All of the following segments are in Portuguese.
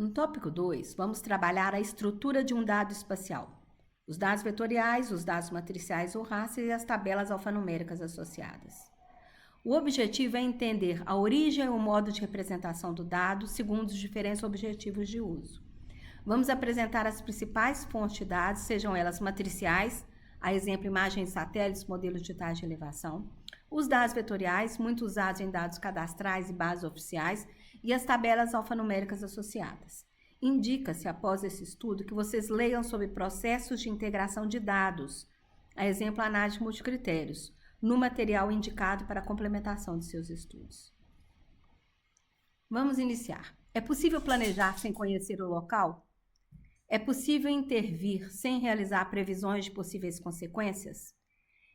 No tópico 2, vamos trabalhar a estrutura de um dado espacial, os dados vetoriais, os dados matriciais ou raster e as tabelas alfanuméricas associadas. O objetivo é entender a origem e o modo de representação do dado segundo os diferentes objetivos de uso. Vamos apresentar as principais fontes de dados, sejam elas matriciais, a exemplo, imagens de satélites, modelos digitais de elevação, os dados vetoriais, muito usados em dados cadastrais e bases oficiais, e as tabelas alfanuméricas associadas. Indica-se, após esse estudo, que vocês leiam sobre processos de integração de dados, a exemplo, análise de multicritérios, no material indicado para a complementação de seus estudos. Vamos iniciar. É possível planejar sem conhecer o local? É possível intervir sem realizar previsões de possíveis consequências?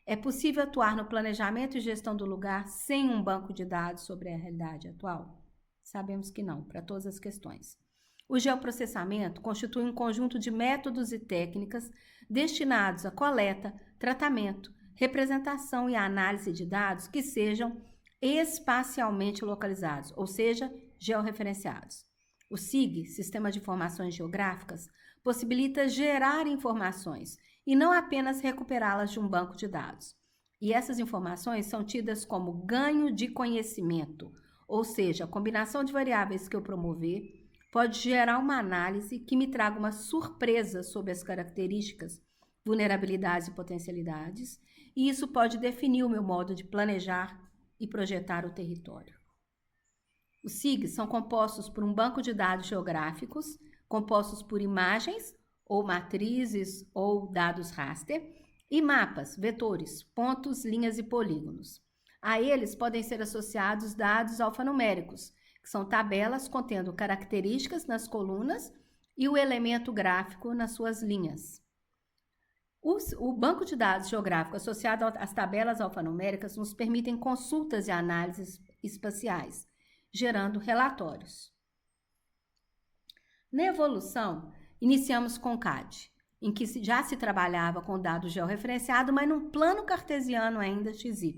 É possível atuar no planejamento e gestão do lugar sem um banco de dados sobre a realidade atual? Sabemos que não, para todas as questões. O geoprocessamento constitui um conjunto de métodos e técnicas destinados à coleta, tratamento, representação e análise de dados que sejam espacialmente localizados, ou seja, georreferenciados. O SIG, Sistema de Informações Geográficas, possibilita gerar informações e não apenas recuperá-las de um banco de dados. E essas informações são tidas como ganho de conhecimento, ou seja, a combinação de variáveis que eu promover pode gerar uma análise que me traga uma surpresa sobre as características, vulnerabilidades e potencialidades, e isso pode definir o meu modo de planejar e projetar o território. Os SIGs são compostos por um banco de dados geográficos, compostos por imagens, ou matrizes, ou dados raster, e mapas, vetores, pontos, linhas e polígonos. A eles podem ser associados dados alfanuméricos, que são tabelas contendo características nas colunas e o elemento gráfico nas suas linhas. O banco de dados geográfico associado às tabelas alfanuméricas nos permitem consultas e análises espaciais, gerando relatórios. Na evolução, iniciamos com CAD, em que já se trabalhava com dado georreferenciado, mas num plano cartesiano ainda XY.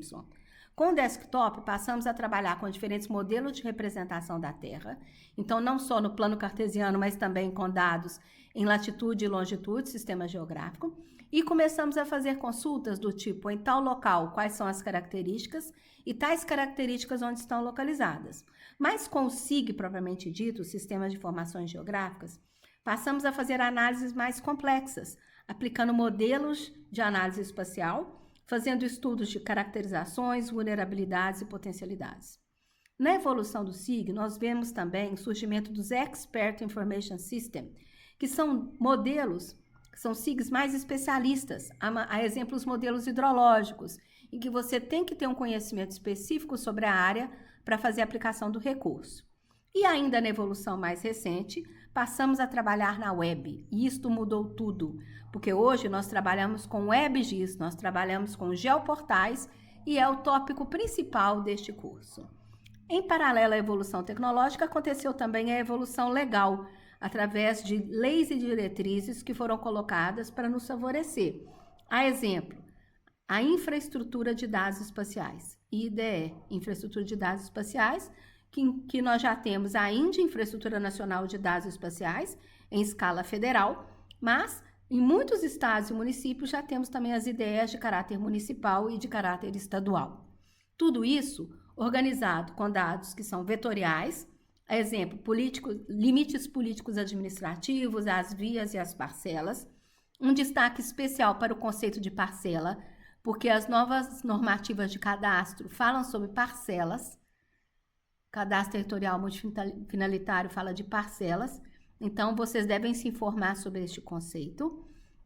Com o desktop, passamos a trabalhar com diferentes modelos de representação da Terra, então não só no plano cartesiano, mas também com dados em latitude e longitude, sistema geográfico, e começamos a fazer consultas do tipo, em tal local, quais são as características e tais características onde estão localizadas. Mas com o SIG, propriamente dito, o Sistema de Informações Geográficas, passamos a fazer análises mais complexas, aplicando modelos de análise espacial, fazendo estudos de caracterizações, vulnerabilidades e potencialidades. Na evolução do SIG, nós vemos também o surgimento dos Expert Information System, que são modelos, que são SIGs mais especialistas, a exemplo, os modelos hidrológicos, em que você tem que ter um conhecimento específico sobre a área para fazer a aplicação do recurso. E ainda na evolução mais recente, passamos a trabalhar na web, e isto mudou tudo, porque hoje nós trabalhamos com WebGIS, nós trabalhamos com geoportais, e é o tópico principal deste curso. Em paralelo à evolução tecnológica, aconteceu também a evolução legal, através de leis e diretrizes que foram colocadas para nos favorecer. A exemplo, a infraestrutura de dados espaciais, IDE, infraestrutura de dados espaciais, que nós já temos a INDE, Infraestrutura Nacional de Dados Espaciais, em escala federal, mas em muitos estados e municípios já temos também as IDEs de caráter municipal e de caráter estadual. Tudo isso organizado com dados que são vetoriais, a exemplo, limites políticos administrativos, as vias e as parcelas. Um destaque especial para o conceito de parcela, porque as novas normativas de cadastro falam sobre parcelas. Cadastro territorial multifinalitário fala de parcelas, então vocês devem se informar sobre este conceito.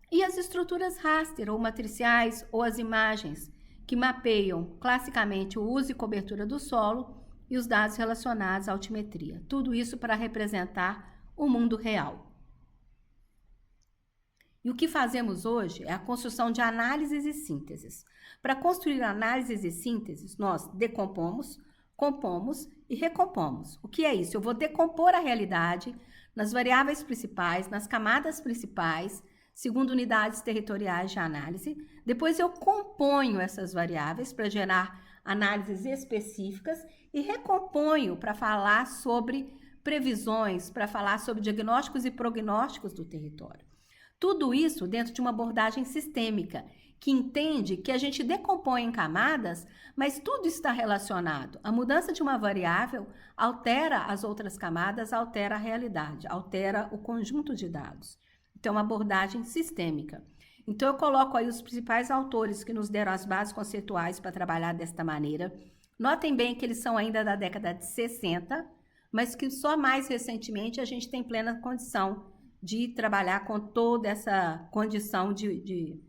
E as estruturas raster ou matriciais ou as imagens, que mapeiam classicamente o uso e cobertura do solo e os dados relacionados à altimetria. Tudo isso para representar o mundo real. E o que fazemos hoje é a construção de análises e sínteses. Para construir análises e sínteses, nós decompomos, compomos e recompomos. O que é isso? Eu vou decompor a realidade nas variáveis principais, nas camadas principais, segundo unidades territoriais de análise. Depois eu componho essas variáveis para gerar análises específicas e recomponho para falar sobre previsões, para falar sobre diagnósticos e prognósticos do território. Tudo isso dentro de uma abordagem sistêmica, que entende que a gente decompõe em camadas, mas tudo está relacionado. A mudança de uma variável altera as outras camadas, altera a realidade, altera o conjunto de dados. Então, uma abordagem sistêmica. Então, eu coloco aí os principais autores que nos deram as bases conceituais para trabalhar desta maneira. Notem bem que eles são ainda da década de 60, mas que só mais recentemente a gente tem plena condição de trabalhar com toda essa condição de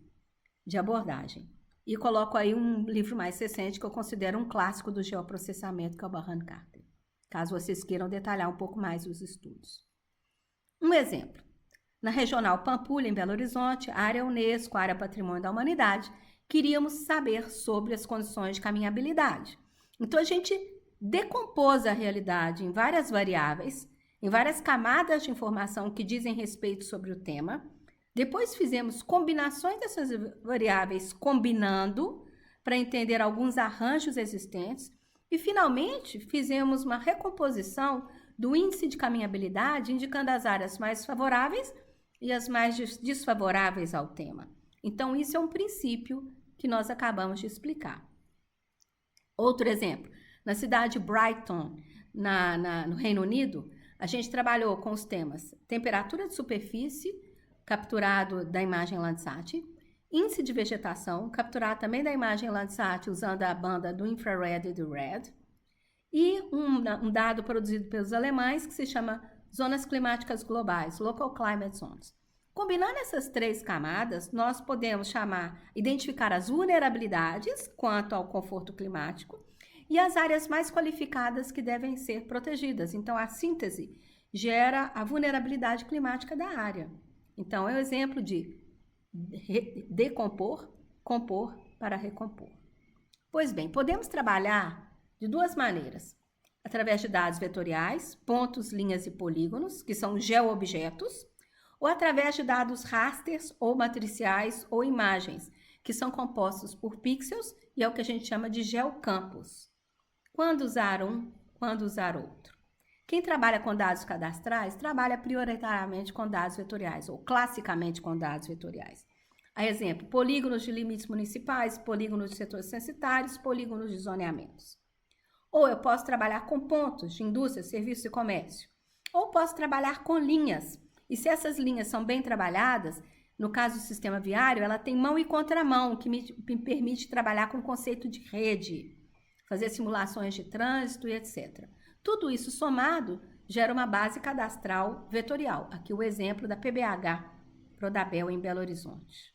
abordagem. E coloco aí um livro mais recente que eu considero um clássico do geoprocessamento, que é o Barran-Carter, caso vocês queiram detalhar um pouco mais os estudos. Um exemplo. Na Regional Pampulha, em Belo Horizonte, a área Unesco, a área Patrimônio da Humanidade, queríamos saber sobre as condições de caminhabilidade. Então, a gente decompôs a realidade em várias variáveis, em várias camadas de informação que dizem respeito sobre o tema. Depois fizemos combinações dessas variáveis, combinando para entender alguns arranjos existentes. E, finalmente, fizemos uma recomposição do índice de caminhabilidade, indicando as áreas mais favoráveis e as mais desfavoráveis ao tema. Então, isso é um princípio que nós acabamos de explicar. Outro exemplo, na cidade de Brighton, no Reino Unido, a gente trabalhou com os temas temperatura de superfície, capturado da imagem Landsat, índice de vegetação, capturado também da imagem Landsat usando a banda do infrared e do red, e um dado produzido pelos alemães que se chama Zonas Climáticas Globais, Local Climate Zones. Combinando essas três camadas, nós podemos identificar as vulnerabilidades quanto ao conforto climático e as áreas mais qualificadas que devem ser protegidas. Então, a síntese gera a vulnerabilidade climática da área. Então, é o exemplo de decompor, compor para recompor. Pois bem, podemos trabalhar de duas maneiras. Através de dados vetoriais, pontos, linhas e polígonos, que são geoobjetos, ou através de dados rasters ou matriciais ou imagens, que são compostos por pixels e é o que a gente chama de geocampos. Quando usar um, quando usar outro? Quem trabalha com dados cadastrais, trabalha prioritariamente com dados vetoriais, ou classicamente com dados vetoriais. A exemplo, polígonos de limites municipais, polígonos de setores censitários, polígonos de zoneamentos. Ou eu posso trabalhar com pontos de indústria, serviço e comércio. Ou posso trabalhar com linhas. E se essas linhas são bem trabalhadas, no caso do sistema viário, ela tem mão e contramão, que me permite trabalhar com o conceito de rede, fazer simulações de trânsito e etc. Tudo isso somado gera uma base cadastral vetorial. Aqui o exemplo da PBH, Prodabel, em Belo Horizonte.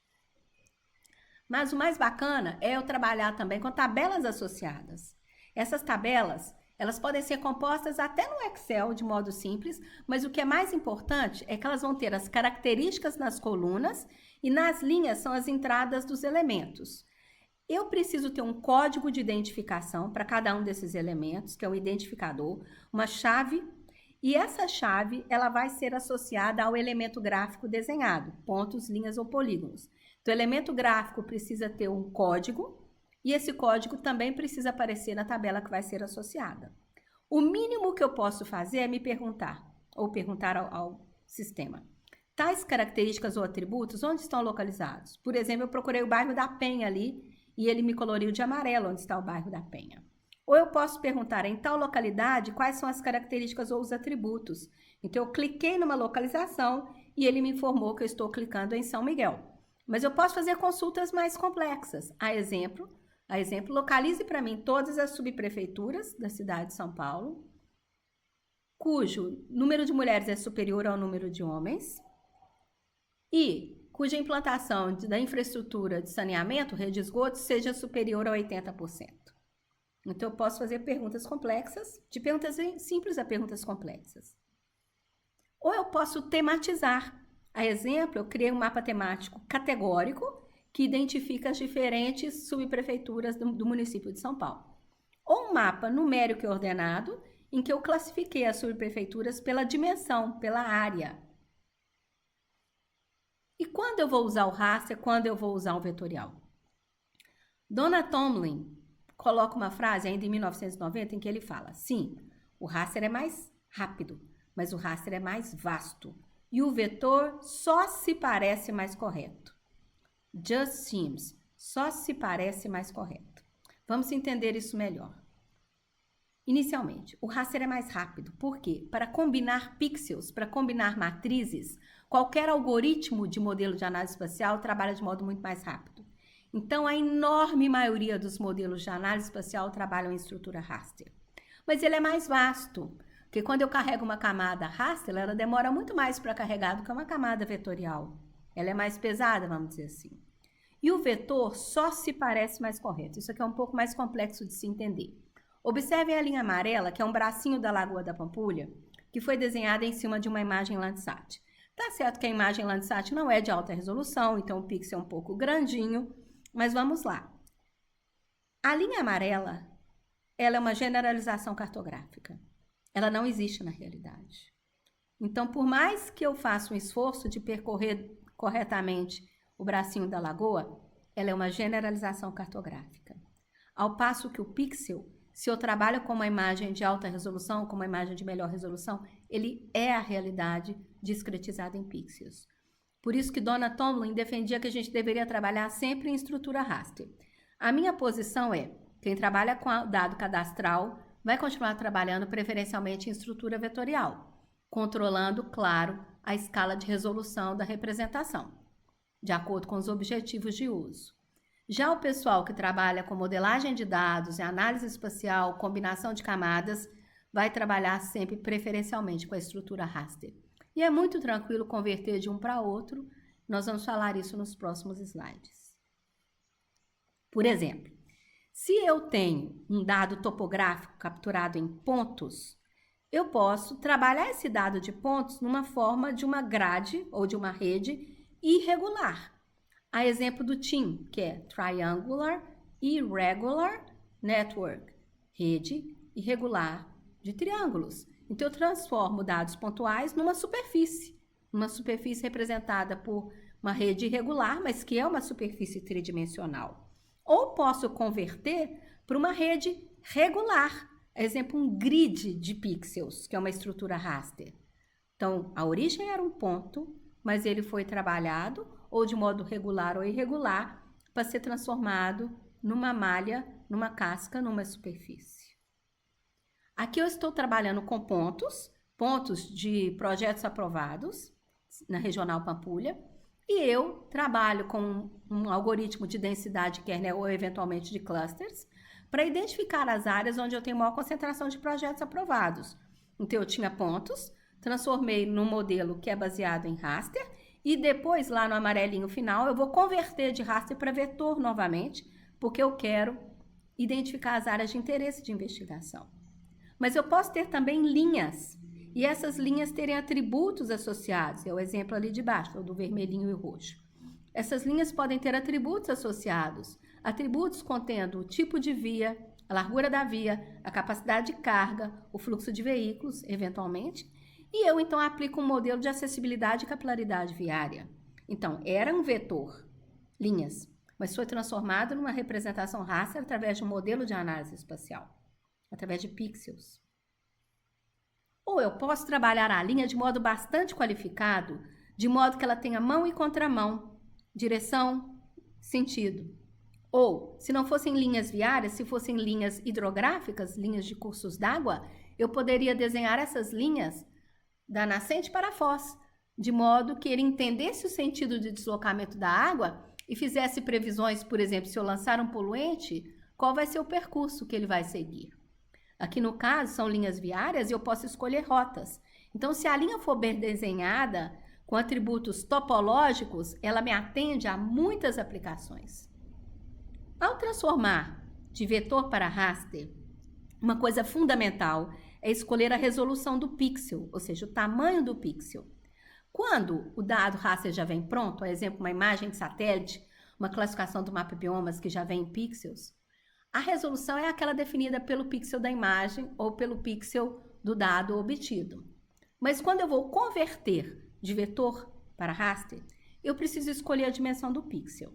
Mas o mais bacana é eu trabalhar também com tabelas associadas. Essas tabelas, elas podem ser compostas até no Excel de modo simples, mas o que é mais importante é que elas vão ter as características nas colunas e nas linhas são as entradas dos elementos. Eu preciso ter um código de identificação para cada um desses elementos, que é o identificador, uma chave, e essa chave ela vai ser associada ao elemento gráfico desenhado, pontos, linhas ou polígonos. Então, o elemento gráfico precisa ter um código, e esse código também precisa aparecer na tabela que vai ser associada. O mínimo que eu posso fazer é me perguntar, ou perguntar ao sistema, tais características ou atributos, onde estão localizados? Por exemplo, eu procurei o bairro da Penha ali, e ele me coloriu de amarelo onde está o bairro da Penha. Ou eu posso perguntar, em tal localidade, quais são as características ou os atributos? Então, eu cliquei numa localização e ele me informou que eu estou clicando em São Miguel. Mas eu posso fazer consultas mais complexas. A exemplo, localize para mim todas as subprefeituras da cidade de São Paulo, cujo número de mulheres é superior ao número de homens e cuja implantação da infraestrutura de saneamento, rede de esgoto, seja superior a 80%. Então, eu posso fazer perguntas complexas, de perguntas simples a perguntas complexas. Ou eu posso tematizar. A exemplo, eu criei um mapa temático categórico que identifica as diferentes subprefeituras do município de São Paulo. Ou um mapa numérico e ordenado, em que eu classifiquei as subprefeituras pela dimensão, pela área. E quando eu vou usar o raster, quando eu vou usar o vetorial? Donna Tomlin coloca uma frase ainda em 1990 em que ele fala, sim, o raster é mais rápido, mas o raster é mais vasto. E o vetor só se parece mais correto. Just seems, só se parece mais correto. Vamos entender isso melhor. Inicialmente, o raster é mais rápido. Por quê? Para combinar pixels, para combinar matrizes, qualquer algoritmo de modelo de análise espacial trabalha de modo muito mais rápido. Então, a enorme maioria dos modelos de análise espacial trabalham em estrutura raster. Mas ele é mais vasto, porque quando eu carrego uma camada raster, ela demora muito mais para carregar do que uma camada vetorial. Ela é mais pesada, vamos dizer assim. E o vetor só se parece mais correto. Isso aqui é um pouco mais complexo de se entender. Observem a linha amarela, que é um bracinho da Lagoa da Pampulha, que foi desenhada em cima de uma imagem Landsat. Tá certo que a imagem Landsat não é de alta resolução, então o pixel é um pouco grandinho, mas vamos lá. A linha amarela, ela é uma generalização cartográfica. Ela não existe na realidade. Então, por mais que eu faça um esforço de percorrer corretamente o bracinho da lagoa, ela é uma generalização cartográfica. Ao passo que o pixel, se eu trabalho com uma imagem de alta resolução, com uma imagem de melhor resolução, ele é a realidade discretizada em pixels. Por isso que Donna Tomlin defendia que a gente deveria trabalhar sempre em estrutura raster. A minha posição é, quem trabalha com dado cadastral vai continuar trabalhando preferencialmente em estrutura vetorial, controlando, claro, a escala de resolução da representação, de acordo com os objetivos de uso. Já o pessoal que trabalha com modelagem de dados e análise espacial, combinação de camadas, vai trabalhar sempre preferencialmente com a estrutura raster. E é muito tranquilo converter de um para outro. Nós vamos falar isso nos próximos slides. Por exemplo, se eu tenho um dado topográfico capturado em pontos, eu posso trabalhar esse dado de pontos numa forma de uma grade ou de uma rede irregular. A exemplo do TIM, que é Triangular Irregular Network, rede irregular de triângulos. Então, eu transformo dados pontuais numa superfície representada por uma rede irregular, mas que é uma superfície tridimensional. Ou posso converter para uma rede regular, exemplo, um grid de pixels, que é uma estrutura raster. Então, a origem era um ponto, mas ele foi trabalhado ou de modo regular ou irregular para ser transformado numa malha, numa casca, numa superfície. Aqui eu estou trabalhando com pontos de projetos aprovados na Regional Pampulha, e eu trabalho com um algoritmo de densidade kernel ou eventualmente de clusters para identificar as áreas onde eu tenho maior concentração de projetos aprovados. Então, eu tinha pontos, transformei num modelo que é baseado em raster, e depois, lá no amarelinho final, eu vou converter de raster para vetor novamente, porque eu quero identificar as áreas de interesse de investigação. Mas eu posso ter também linhas, e essas linhas terem atributos associados. É o exemplo ali de baixo, do vermelhinho e roxo. Essas linhas podem ter atributos associados, atributos contendo o tipo de via, a largura da via, a capacidade de carga, o fluxo de veículos, eventualmente, e eu, então, aplico um modelo de acessibilidade e capilaridade viária. Então, era um vetor, linhas, mas foi transformado numa representação raster através de um modelo de análise espacial, através de pixels. Ou eu posso trabalhar a linha de modo bastante qualificado, de modo que ela tenha mão e contramão, direção, sentido. Ou, se não fossem linhas viárias, se fossem linhas hidrográficas, linhas de cursos d'água, eu poderia desenhar essas linhas da nascente para a foz, de modo que ele entendesse o sentido de deslocamento da água e fizesse previsões, por exemplo, se eu lançar um poluente, qual vai ser o percurso que ele vai seguir. Aqui no caso são linhas viárias e eu posso escolher rotas. Então, se a linha for bem desenhada, com atributos topológicos, ela me atende a muitas aplicações. Ao transformar de vetor para raster, uma coisa fundamental é escolher a resolução do pixel, ou seja, o tamanho do pixel. Quando o dado raster já vem pronto, por exemplo, uma imagem de satélite, uma classificação do mapa biomas que já vem em pixels, a resolução é aquela definida pelo pixel da imagem ou pelo pixel do dado obtido. Mas quando eu vou converter de vetor para raster, eu preciso escolher a dimensão do pixel.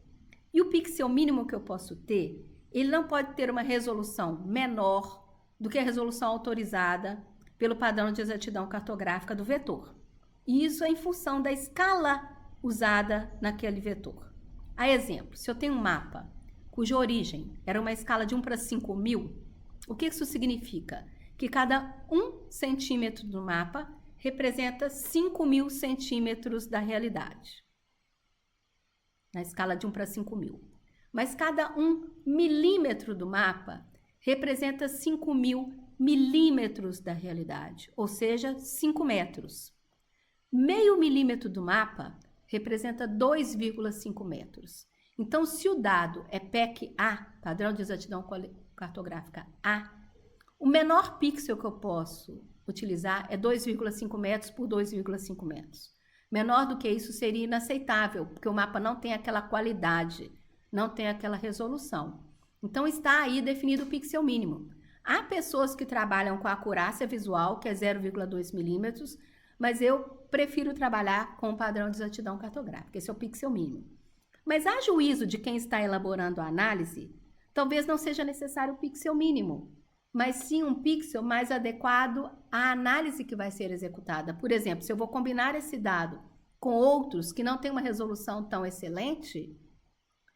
E o pixel mínimo que eu posso ter, ele não pode ter uma resolução menor do que a resolução autorizada pelo padrão de exatidão cartográfica do vetor. E isso é em função da escala usada naquele vetor. A exemplo, se eu tenho um mapa cuja origem era uma escala de 1 para 5.000, o que isso significa? Que cada 1 centímetro do mapa representa 5.000 centímetros da realidade. Na escala de 1 para 5.000. Mas cada 1 milímetro do mapa representa 5.000 milímetros da realidade, ou seja, 5 metros. Meio milímetro do mapa representa 2,5 metros. Então, se o dado é PEC A, padrão de exatidão cartográfica A, o menor pixel que eu posso utilizar é 2,5 metros por 2,5 metros. Menor do que isso seria inaceitável, porque o mapa não tem aquela qualidade, não tem aquela resolução. Então, está aí definido o pixel mínimo. Há pessoas que trabalham com a acurácia visual, que é 0,2 milímetros, mas eu prefiro trabalhar com o padrão de exatidão cartográfica. Esse é o pixel mínimo. Mas a juízo de quem está elaborando a análise, talvez não seja necessário o pixel mínimo, mas sim um pixel mais adequado à análise que vai ser executada. Por exemplo, se eu vou combinar esse dado com outros que não têm uma resolução tão excelente,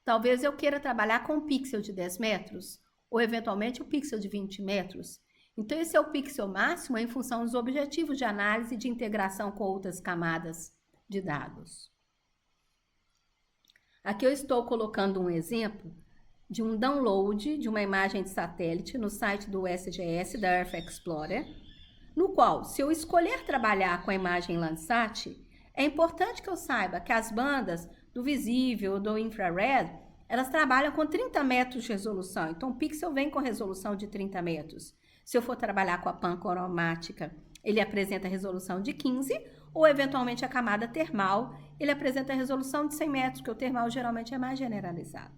talvez eu queira trabalhar com um pixel de 10 metros, ou eventualmente um pixel de 20 metros. Então, esse é o pixel máximo em função dos objetivos de análise e de integração com outras camadas de dados. Aqui eu estou colocando um exemplo de um download de uma imagem de satélite no site do SGS, da Earth Explorer, no qual, se eu escolher trabalhar com a imagem Landsat, é importante que eu saiba que as bandas do visível ou do infrared, elas trabalham com 30 metros de resolução. Então, o pixel vem com resolução de 30 metros. Se eu for trabalhar com a pancromática, ele apresenta resolução de 15, ou eventualmente a camada termal, ele apresenta resolução de 100 metros, que o termal geralmente é mais generalizado.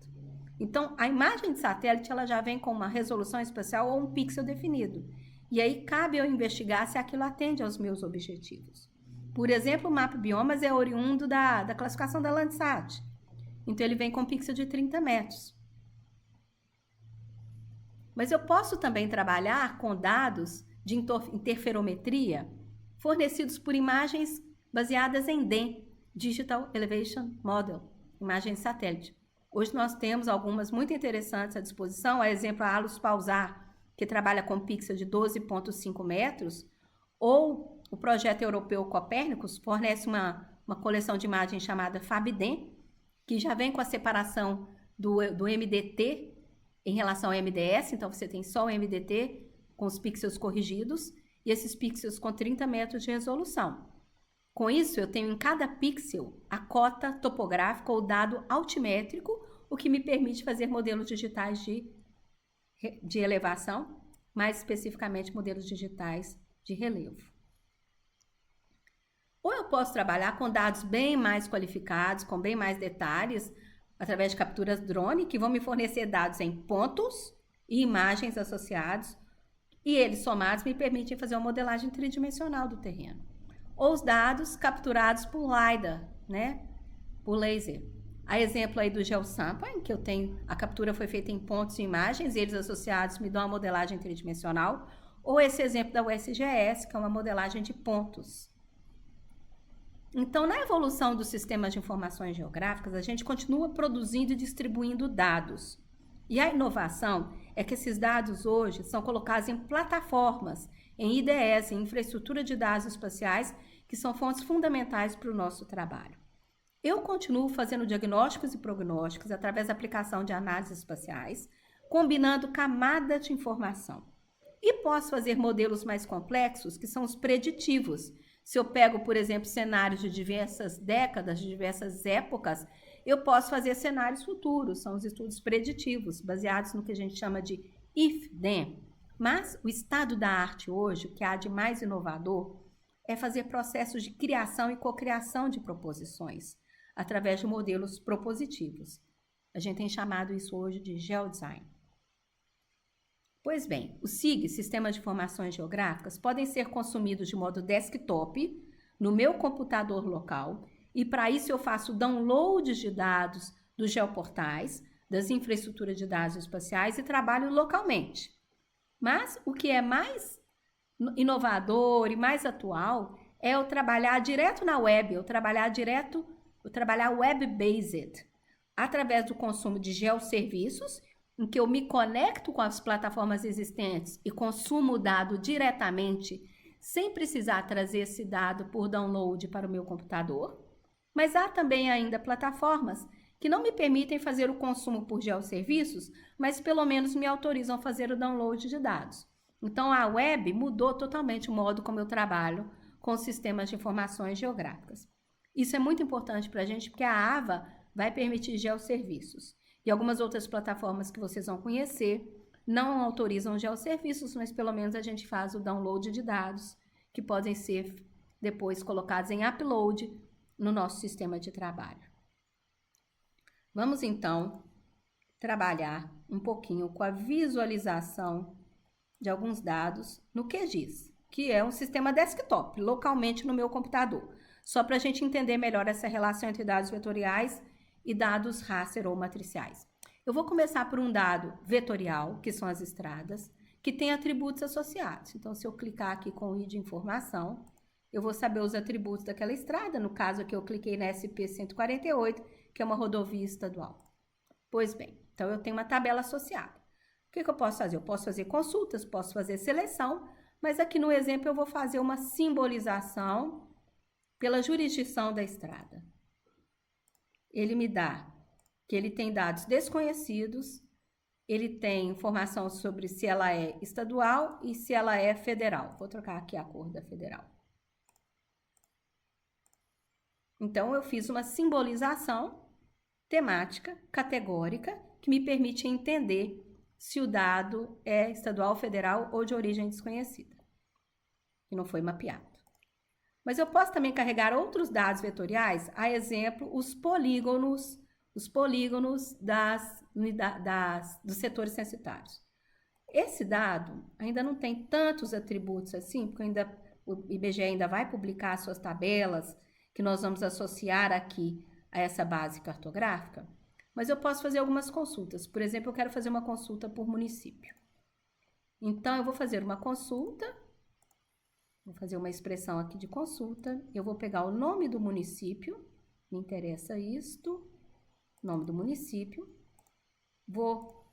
Então, a imagem de satélite, ela já vem com uma resolução espacial ou um pixel definido. E aí, cabe eu investigar se aquilo atende aos meus objetivos. Por exemplo, o mapa biomas é oriundo da classificação da Landsat. Então, ele vem com um pixel de 30 metros. Mas eu posso também trabalhar com dados de interferometria fornecidos por imagens baseadas em DEM, Digital Elevation Model, imagem de satélite. Hoje nós temos algumas muito interessantes à disposição, a exemplo a Alus Pausar, que trabalha com pixel de 12,5 metros, ou o projeto europeu Copérnicos fornece uma coleção de imagens chamada FabDEM, que já vem com a separação do MDT em relação ao MDS, então você tem só o MDT com os pixels corrigidos e esses pixels com 30 metros de resolução. Com isso, eu tenho em cada pixel a cota topográfica ou dado altimétrico, o que me permite fazer modelos digitais de elevação, mais especificamente modelos digitais de relevo. Ou eu posso trabalhar com dados bem mais qualificados, com bem mais detalhes, através de capturas drone, que vão me fornecer dados em pontos e imagens associados, e eles somados me permitem fazer uma modelagem tridimensional do terreno. Ou os dados capturados por LiDAR, né? Por laser. A exemplo aí do GeoSampling, que eu tenho, a captura foi feita em pontos e imagens, e eles associados me dão uma modelagem tridimensional. Ou esse exemplo da USGS, que é uma modelagem de pontos. Então, na evolução dos sistemas de informações geográficas, a gente continua produzindo e distribuindo dados. E a inovação é que esses dados hoje são colocados em plataformas, em IDS, em infraestrutura de dados espaciais, que são fontes fundamentais para o nosso trabalho. Eu continuo fazendo diagnósticos e prognósticos através da aplicação de análises espaciais, combinando camadas de informação. E posso fazer modelos mais complexos, que são os preditivos. Se eu pego, por exemplo, cenários de diversas décadas, de diversas épocas, eu posso fazer cenários futuros, são os estudos preditivos, baseados no que a gente chama de if-then. Mas o estado da arte hoje, o que há de mais inovador, é fazer processos de criação e cocriação de proposições, através de modelos propositivos. A gente tem chamado isso hoje de geodesign. Pois bem, os SIG, Sistemas de Informações Geográficas, podem ser consumidos de modo desktop, no meu computador local, e para isso eu faço downloads de dados dos geoportais, das infraestruturas de dados espaciais e trabalho localmente. Mas o que é mais inovador e mais atual é eu trabalhar direto na web, eu trabalhar web-based, através do consumo de geosserviços, em que eu me conecto com as plataformas existentes e consumo o dado diretamente, sem precisar trazer esse dado por download para o meu computador. Mas há também ainda plataformas que não me permitem fazer o consumo por geosserviços, mas pelo menos me autorizam a fazer o download de dados. Então, a web mudou totalmente o modo como eu trabalho com sistemas de informações geográficas. Isso é muito importante para a gente, porque a AVA vai permitir geosserviços. E algumas outras plataformas que vocês vão conhecer não autorizam geosserviços, mas pelo menos a gente faz o download de dados, que podem ser depois colocados em upload no nosso sistema de trabalho. Vamos, então, trabalhar um pouquinho com a visualização de alguns dados no QGIS, que é um sistema desktop, localmente no meu computador, só para a gente entender melhor essa relação entre dados vetoriais e dados raster ou matriciais. Eu vou começar por um dado vetorial, que são as estradas, que tem atributos associados. Então, se eu clicar aqui com o i de informação, eu vou saber os atributos daquela estrada. No caso aqui, eu cliquei na SP-148, que é uma rodovia estadual. Pois bem, então eu tenho uma tabela associada. O que eu posso fazer? Eu posso fazer consultas, posso fazer seleção, mas aqui no exemplo eu vou fazer uma simbolização pela jurisdição da estrada. Ele me dá que ele tem dados desconhecidos, ele tem informação sobre se ela é estadual e se ela é federal. Vou trocar aqui a cor da federal. Então, eu fiz uma simbolização temática, categórica, que me permite entender se o dado é estadual, federal ou de origem desconhecida, e não foi mapeado. Mas eu posso também carregar outros dados vetoriais, a exemplo, os polígonos dos setores censitários. Esse dado ainda não tem tantos atributos assim, porque o IBGE ainda vai publicar suas tabelas, que nós vamos associar aqui a essa base cartográfica, mas eu posso fazer algumas consultas. Por exemplo, eu quero fazer uma consulta por município. Então, eu vou fazer uma consulta, vou fazer uma expressão aqui de consulta, eu vou pegar o nome do município, me interessa isto, nome do município, vou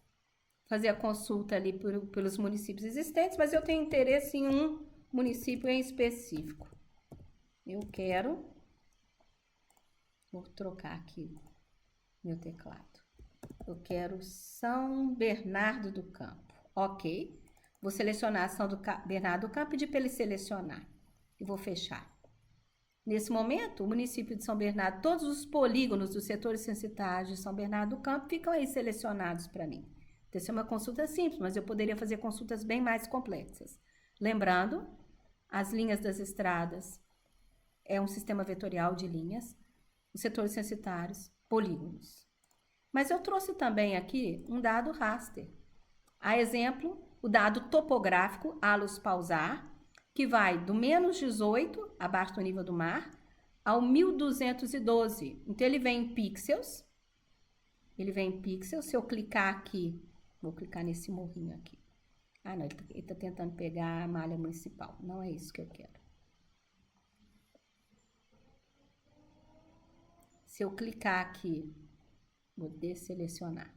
fazer a consulta ali pelos municípios existentes, mas eu tenho interesse em um município em específico. Vou trocar aqui meu teclado. Eu quero São Bernardo do Campo. Ok. Vou selecionar São Bernardo do Campo e pedir para ele selecionar. E vou fechar. Nesse momento, o município de São Bernardo, todos os polígonos dos setores censitários de São Bernardo do Campo ficam aí selecionados para mim. Essa é uma consulta simples, mas eu poderia fazer consultas bem mais complexas. Lembrando, as linhas das estradas é um sistema vetorial de linhas, os setores censitários, polígonos. Mas eu trouxe também aqui um dado raster. A exemplo, o dado topográfico, ALUS pausar, que vai do menos 18, abaixo do nível do mar, ao 1212. Então, ele vem em pixels. Se eu clicar aqui, vou clicar nesse morrinho aqui. Ah, não, ele está tentando pegar a malha municipal. Não é isso que eu quero. Se eu clicar aqui, vou desselecionar.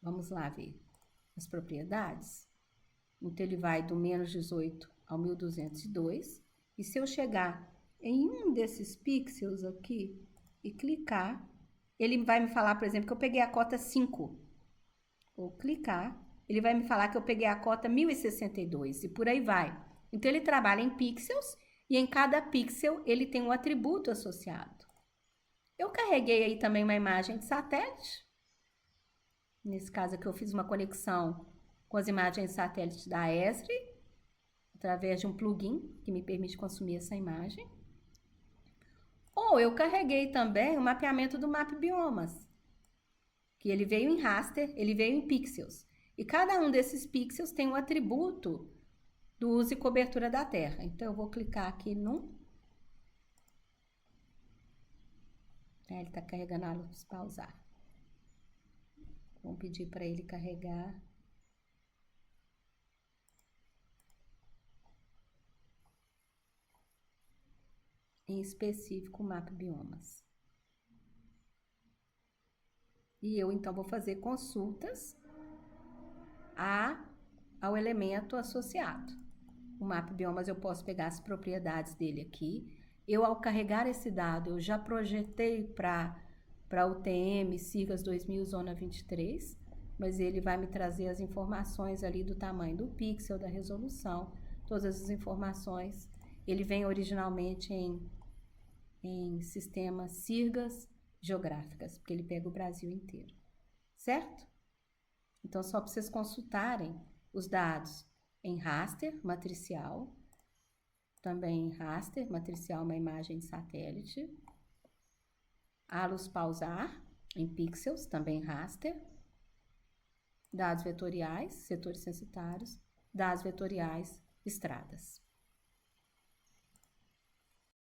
Vamos lá ver as propriedades. Então, ele vai do menos 18 ao 1202. E se eu chegar em um desses pixels aqui e clicar, ele vai me falar, por exemplo, que eu peguei a cota 5. Vou clicar, ele vai me falar que eu peguei a cota 1062 e por aí vai. Então, ele trabalha em pixels e em cada pixel ele tem um atributo associado. Eu carreguei aí também uma imagem de satélite. Nesse caso aqui, eu fiz uma conexão com as imagens de satélite da Esri, através de um plugin que me permite consumir essa imagem. Ou eu carreguei também o mapeamento do Map Biomas, que ele veio em raster, ele veio em pixels. E cada um desses pixels tem um atributo do uso e cobertura da Terra. Então, eu vou clicar aqui num. Ele está carregando a luz pausar. Vamos pedir para ele carregar. Em específico, o mapa biomas. E eu, então, vou fazer consultas ao elemento associado. O mapa biomas, eu posso pegar as propriedades dele aqui. Eu, ao carregar esse dado, eu já projetei para UTM, SIGAS 2000, zona 23, mas ele vai me trazer as informações ali do tamanho do pixel, da resolução, todas as informações. Ele vem originalmente em sistemas SIGAS geográficas, porque ele pega o Brasil inteiro, certo? Então, só para vocês consultarem os dados em raster matricial, também em raster matricial, uma imagem de satélite, ALUS pausar em pixels, também raster, dados vetoriais, setores censitários, dados vetoriais, estradas.